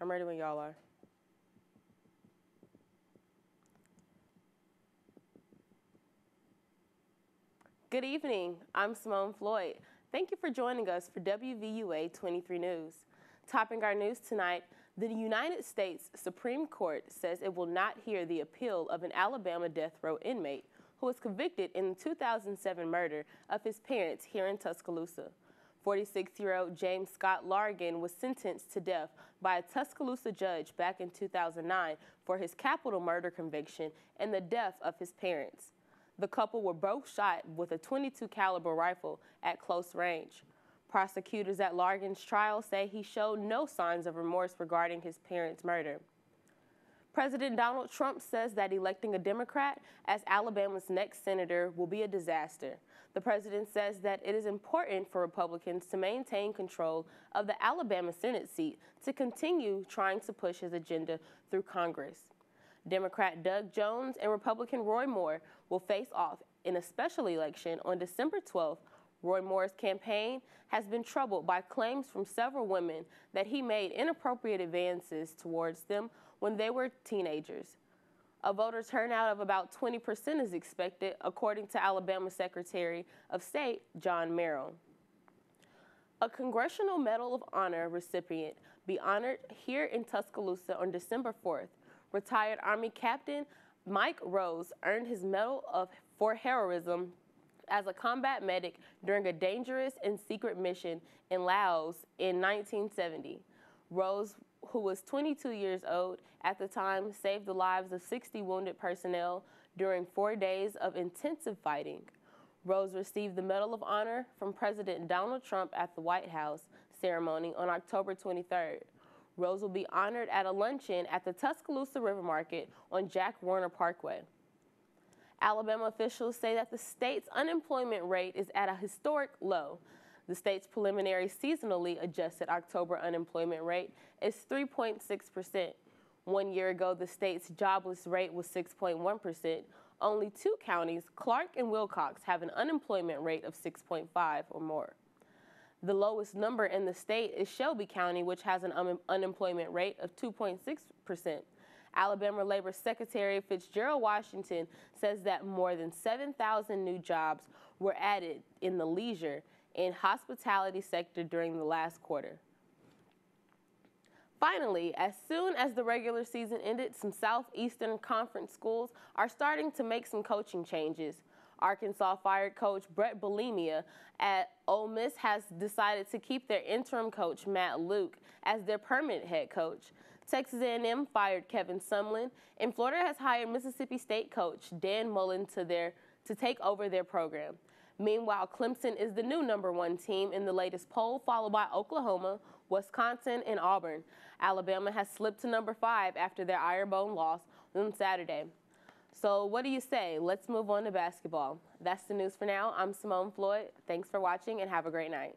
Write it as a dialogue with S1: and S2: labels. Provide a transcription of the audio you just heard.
S1: I'm ready when y'all are. Good evening. I'm Simone Floyd. Thank you for joining us for WVUA 23 News. Topping our news tonight, the United States Supreme Court says it will not hear the appeal of an Alabama death row inmate who was convicted in the 2007 murder of his parents here in Tuscaloosa. 46-year-old James Scott Largan was sentenced to death by a Tuscaloosa judge back in 2009 for his capital murder conviction and the death of his parents. The couple were both shot with a .22 caliber rifle at close range. Prosecutors at Largan's trial say he showed no signs of remorse regarding his parents' murder. President Donald Trump says that electing a Democrat as Alabama's next senator will be a disaster. The president says that it is important for Republicans to maintain control of the Alabama Senate seat to continue trying to push his agenda through Congress. Democrat Doug Jones and Republican Roy Moore will face off in a special election on December 12th. Roy Moore's campaign has been troubled by claims from several women that he made inappropriate advances towards them when they were teenagers. A voter turnout of about 20% is expected, according to Alabama Secretary of State John Merrill. A Congressional Medal of Honor recipient be honored here in Tuscaloosa on December 4th. Retired Army Captain Mike Rose earned his medal for heroism as a combat medic during a dangerous and secret mission in Laos in 1970. Rose, who was 22 years old at the time, saved the lives of 60 wounded personnel during 4 days of intensive fighting. Rose received the Medal of Honor from President Donald Trump at the White House ceremony on October 23rd. Rose will be honored at a luncheon at the Tuscaloosa River Market on Jack Warner Parkway. Alabama officials say that the state's unemployment rate is at a historic low. The state's preliminary seasonally adjusted October unemployment rate is 3.6%. 1 year ago, the state's jobless rate was 6.1%. Only two counties, Clark and Wilcox, have an unemployment rate of 6.5 or more. The lowest number in the state is Shelby County, which has an unemployment rate of 2.6%. Alabama Labor Secretary Fitzgerald Washington says that more than 7,000 new jobs were added in the leisure and hospitality sector during the last quarter. Finally, as soon as the regular season ended, some Southeastern Conference schools are starting to make some coaching changes. Arkansas fired coach Brett Bielema at Ole Miss has decided to keep their interim coach Matt Luke as their permanent head coach. Texas A&M fired Kevin Sumlin, and Florida has hired Mississippi State coach Dan Mullen to take over their program. Meanwhile, Clemson is the new #1 team in the latest poll, followed by Oklahoma, Wisconsin, and Auburn. Alabama has slipped to #5 after their Ironbone loss on Saturday. So what do you say? Let's move on to basketball. That's the news for now. I'm Simone Floyd. Thanks for watching and have a great night.